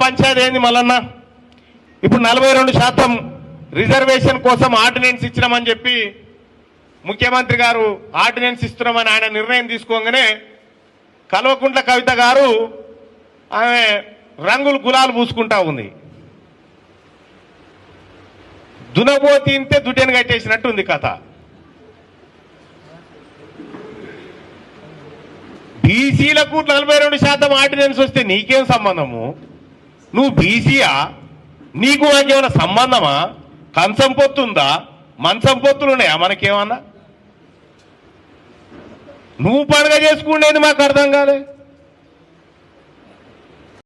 పంచాయతీ ఏంది మల్లన్న? ఇప్పుడు 42% రిజర్వేషన్ కోసం ఆర్డినెన్స్ ఇచ్చినామని చెప్పి ముఖ్యమంత్రి గారు ఆర్డినెన్స్ ఇస్తున్నామని ఆయన నిర్ణయం తీసుకోగానే కల్వకుంట్ల కవిత గారు ఆమె రంగులు గులాలు పూసుకుంటా ఉంది. దునబోతింటే దుడ్డెను కట్టేసినట్టు ఉంది కథ. బీసీలకు 42% ఆర్డినెన్స్ వస్తే నీకేం సంబంధము? నువ్వు బీసీయా? నీకు నాకేమైనా సంబంధమా? కంచం పొత్తుందా? మంచం పొత్తులు ఉన్నాయా మనకేమన్నా? నువ్వు పండుగ చేసుకునేది మాకు అర్థం కాలే.